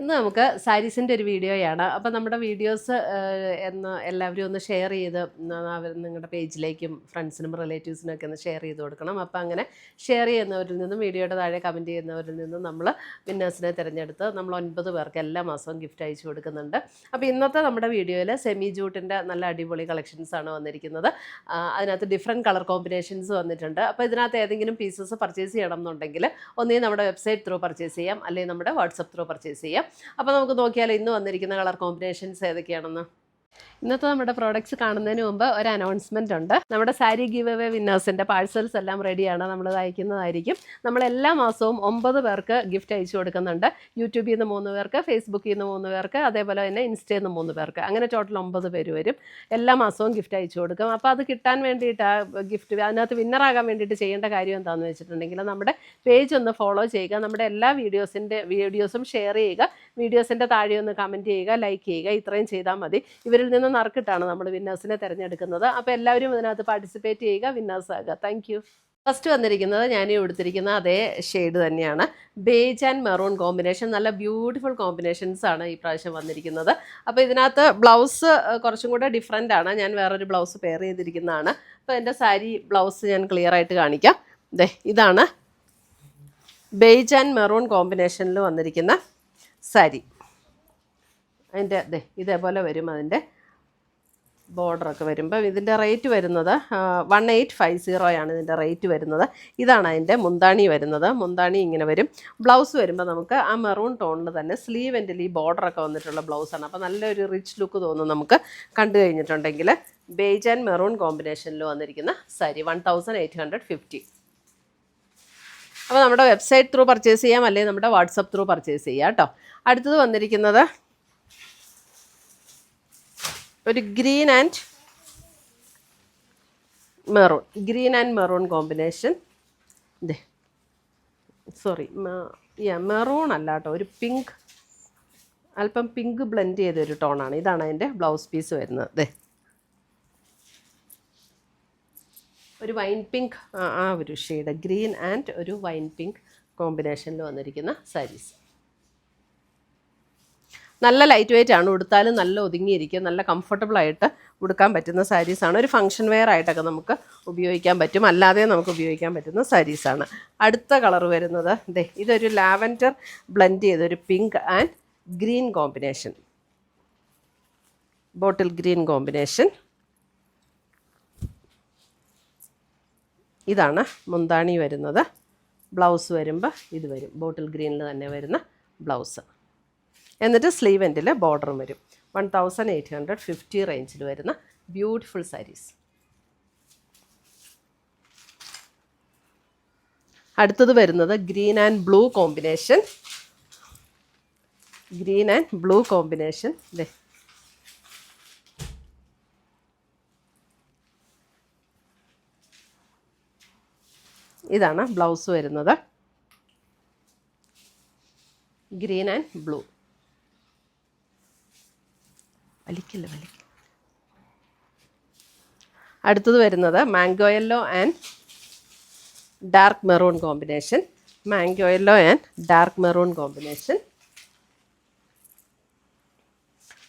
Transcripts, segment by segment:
ഇന്ന് നമുക്ക് സാരീസിൻ്റെ ഒരു വീഡിയോയാണ്. അപ്പോൾ നമ്മുടെ വീഡിയോസ് എന്ന് എല്ലാവരും ഒന്ന് ഷെയർ ചെയ്ത് നിങ്ങളുടെ പേജിലേക്കും ഫ്രണ്ട്സിനും റിലേറ്റീവ്സിനും ഒക്കെ ഒന്ന് ഷെയർ ചെയ്ത് കൊടുക്കണം. അപ്പോൾ അങ്ങനെ ഷെയർ ചെയ്യുന്നവരിൽ നിന്നും വീഡിയോയുടെ താഴെ കമൻറ്റ് ചെയ്യുന്നവരിൽ നിന്നും നമ്മൾ വിന്നേഴ്സിനെ തിരഞ്ഞെടുത്ത് നമ്മൾ 9 പേർക്ക് എല്ലാ മാസവും ഗിഫ്റ്റ് അയച്ചു കൊടുക്കുന്നുണ്ട്. അപ്പോൾ ഇന്നത്തെ നമ്മുടെ വീഡിയോയിൽ സെമി ജൂട്ടിൻ്റെ നല്ല അടിപൊളി കളക്ഷൻസാണ് വന്നിരിക്കുന്നത്. അതിനകത്ത് ഡിഫറെൻറ്റ് കളർ കോമ്പിനേഷൻസ് വന്നിട്ടുണ്ട്. അപ്പോൾ ഇതിനകത്ത് ഏതെങ്കിലും പീസസ് പർച്ചേസ് ചെയ്യണം എന്നുണ്ടെങ്കിൽ ഒന്നേ നമ്മുടെ വെബ്സൈറ്റ് ത്രൂ പർച്ചേസ് ചെയ്യാം, അല്ലെങ്കിൽ നമ്മുടെ വാട്സപ്പ് ത്രൂ പർച്ചേസ് ചെയ്യാം. അപ്പോൾ നമുക്ക് നോക്കിയാൽ ഇന്ന് വന്നിരിക്കുന്ന കളർ കോമ്പിനേഷൻസ് ഏതൊക്കെയാണെന്ന്. ഇന്നത്തെ നമ്മുടെ പ്രോഡക്റ്റ്സ് കാണുന്നതിന് മുമ്പ് ഒരു അനൗൺസ്മെൻ്റ് ഉണ്ട്. നമ്മുടെ സാരി ഗിവ് അവേ വിന്നേഴ്സിൻ്റെ പാഴ്സൽസ് എല്ലാം റെഡിയാണ്, നമ്മൾ അയക്കുന്നതായിരിക്കും. നമ്മൾ എല്ലാ മാസവും 9 പേർക്ക് ഗിഫ്റ്റ് അയച്ചു കൊടുക്കുന്നുണ്ട്. യൂട്യൂബിൽ നിന്ന് 3 പേർക്ക്, ഫേസ്ബുക്കിൽ നിന്ന് 3 പേർക്ക്, അതേപോലെ തന്നെ ഇൻസ്റ്റയിൽ നിന്ന് 3 പേർക്ക്, അങ്ങനെ ടോട്ടൽ 9 പേര് വരും. എല്ലാ മാസവും ഗിഫ്റ്റ് അയച്ചു കൊടുക്കും. അപ്പോൾ അത് കിട്ടാൻ വേണ്ടിയിട്ട് ഗിഫ്റ്റ് അതിനകത്ത് വിന്നറാകാൻ വേണ്ടിയിട്ട് ചെയ്യേണ്ട കാര്യം എന്താണെന്ന് വെച്ചിട്ടുണ്ടെങ്കിൽ നമ്മുടെ പേജ് ഒന്ന് ഫോളോ ചെയ്യുക, നമ്മുടെ എല്ലാ വീഡിയോസും ഷെയർ ചെയ്യുക, വീഡിയോസിൻ്റെ താഴെ ഒന്ന് കമൻറ്റ് ചെയ്യുക, ലൈക്ക് ചെയ്യുക. ഇത്രയും ചെയ്താൽ മതി. ഇവരിൽ നിന്ന് നറുക്കിട്ടാണ് നമ്മൾ വിന്നേഴ്സിനെ തിരഞ്ഞെടുക്കുന്നത്. അപ്പോൾ എല്ലാവരും ഇതിനകത്ത് പാർട്ടിസിപ്പേറ്റ് ചെയ്യുക, വിന്നേഴ്സ് ആകുക. Thank you. ഫസ്റ്റ് വന്നിരിക്കുന്നത് ഞാൻ എടുത്തിരിക്കുന്ന അതേ ഷെയ്ഡ് തന്നെയാണ്, ബേജ് ആൻഡ് മെറൂൺ കോമ്പിനേഷൻ. നല്ല ബ്യൂട്ടിഫുൾ കോമ്പിനേഷൻസ് ആണ് ഈ പ്രാവശ്യം വന്നിരിക്കുന്നത്. അപ്പോൾ ഇതിനകത്ത് ബ്ലൗസ് കുറച്ചും കൂടെ ഡിഫറെൻ്റ് ആണ്. ഞാൻ വേറൊരു ബ്ലൗസ് പെയർ ചെയ്തിരിക്കുന്നതാണ്. അപ്പോൾ എൻ്റെ സാരി ബ്ലൗസ് ഞാൻ ക്ലിയർ ആയിട്ട് കാണിക്കാം. ഇതാണ് ബേജ് ആൻഡ് മെറൂൺ കോമ്പിനേഷനിൽ വന്നിരിക്കുന്ന സാരി. അതിൻ്റെ ഇതേപോലെ വരും അതിൻ്റെ ബോർഡറൊക്കെ വരുമ്പോൾ. ഇതിൻ്റെ റേറ്റ് വരുന്നത് 1850 ഇതിൻ്റെ റേറ്റ് വരുന്നത്. ഇതാണ് അതിൻ്റെ മുന്താണി വരുന്നത്. മുന്താണി ഇങ്ങനെ വരും. ബ്ലൗസ് വരുമ്പോൾ നമുക്ക് ആ മെറൂൺ ടോണിൽ തന്നെ സ്ലീവ് എൻഡിൽ ഈ ബോർഡറൊക്കെ വന്നിട്ടുള്ള ബ്ലൗസാണ്. അപ്പോൾ നല്ലൊരു റിച്ച് ലുക്ക് തോന്നും നമുക്ക് കണ്ടു കഴിഞ്ഞിട്ടുണ്ടെങ്കിൽ. ബേജ് ആൻഡ് മെറൂൺ കോമ്പിനേഷനിൽ വന്നിരിക്കുന്ന സാരി 1850. അപ്പോൾ നമ്മുടെ വെബ്സൈറ്റ് ത്രൂ പർച്ചേസ് ചെയ്യാം, അല്ലെങ്കിൽ നമ്മുടെ വാട്സപ്പ് ത്രൂ പർച്ചേസ് ചെയ്യാം കേട്ടോ. അടുത്തത് വന്നിരിക്കുന്നത് ഒരു green and maroon combination. Maroon അല്ല കേട്ടോ, ഒരു പിങ്ക്, അല്പം പിങ്ക് ബ്ലെൻഡ് ചെയ്തൊരു ടോണാണ്. ഇതാണ് അതിൻ്റെ ബ്ലൗസ് പീസ് വരുന്നത്. ഒരു വൈൻ പിങ്ക്, ആ ഒരു ഷെയ്ഡ്, ഗ്രീൻ ആൻഡ് ഒരു വൈൻ പിങ്ക് കോമ്പിനേഷനിൽ വന്നിരിക്കുന്ന സാരീസ്. നല്ല ലൈറ്റ് വെയിറ്റ് ആണ്, ഉടുത്താലും നല്ല ഒതുങ്ങിയിരിക്കും, നല്ല കംഫർട്ടബിളായിട്ട് ഉടുക്കാൻ പറ്റുന്ന സാരീസാണ്. ഒരു ഫംഗ്ഷൻ വെയർ ആയിട്ടൊക്കെ നമുക്ക് ഉപയോഗിക്കാൻ പറ്റും, അല്ലാതെ നമുക്ക് ഉപയോഗിക്കാൻ പറ്റുന്ന സാരീസാണ്. അടുത്ത കളർ വരുന്നത് ഇതൊരു ലാവൻഡർ ബ്ലെൻഡ് ചെയ്തൊരു pink and green combination, bottle green combination. ഇതാണ് മുന്താണി വരുന്നത്. ബ്ലൗസ് വരുമ്പോൾ ഇത് വരും, ബോട്ടിൽ ഗ്രീനിൽ തന്നെ വരുന്ന ബ്ലൗസ്. എന്നിട്ട് സ്ലീവ് എൻഡിൽ ബോർഡറും വരും. 1850 റേഞ്ചിൽ വരുന്ന ബ്യൂട്ടിഫുൾ സാരീസ്. അടുത്തത് വരുന്നത് ഗ്രീൻ ആൻഡ് ബ്ലൂ കോമ്പിനേഷൻ. ഇതാണ് ബ്ലൗസ് വരുന്നത്, ഗ്രീൻ ആൻഡ് ബ്ലൂ. അടുത്തത് വരുന്നത് mango yellow and dark maroon combination.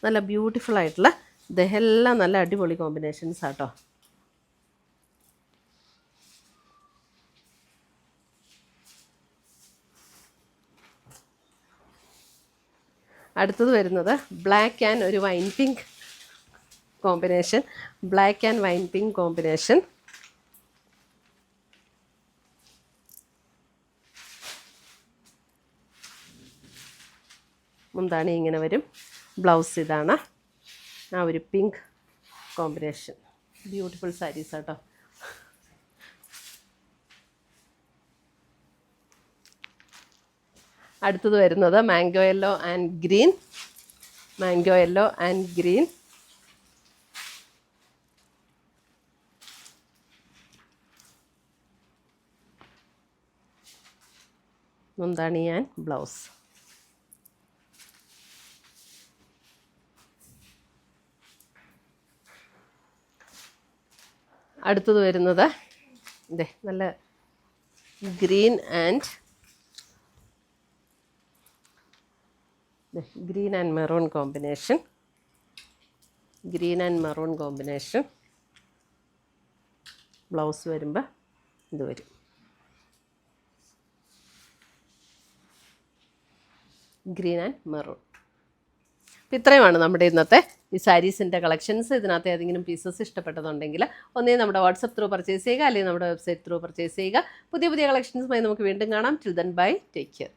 നല്ല ബ്യൂട്ടിഫുൾ ആയിട്ടുള്ള ഇതെല്ലാം നല്ല അടിപൊളി കോമ്പിനേഷൻസ് ആട്ടോ. അടുത്തത് വരുന്നത് ബ്ലാക്ക് ആൻഡ് ഒരു വൈൻ പിങ്ക് കോമ്പിനേഷൻ. മുന്താണി ഇങ്ങനെ വരും. ബ്ലൗസ് ഇതാണ്, ആ ഒരു പിങ്ക് കോമ്പിനേഷൻ. ബ്യൂട്ടിഫുൾ സാരീസ് ആട്ടോ. അടുത്തത് വരുന്നത് മാംഗോ യെല്ലോ ആൻഡ് ഗ്രീൻ. മുന്താണി ആൻഡ് ബ്ലൗസ്. അടുത്തത് വരുന്നത് നല്ല green and green and maroon combination, green and maroon combination. Blouse വരുമ്പോൾ ഇത് വരും. Green and maroon. അപ്പോൾ ഇത്രയുമാണ് നമ്മുടെ ഇന്നത്തെ ഈ സാരീസിൻ്റെ കളക്ഷൻസ്. ഇതിനകത്ത് ഏതെങ്കിലും പീസസ് ഇഷ്ടപ്പെട്ടതുണ്ടെങ്കിൽ ഒന്നേ നമ്മുടെ വാട്സപ്പ് ത്രൂ പർച്ചേസ് ചെയ്യുക, അല്ലെങ്കിൽ നമ്മുടെ വെബ്സൈറ്റ് ത്രൂ പർച്ചേസ് ചെയ്യുക. പുതിയ പുതിയ കളക്ഷൻസുമായി നമുക്ക് വീണ്ടും കാണാം. Till then bye, take care.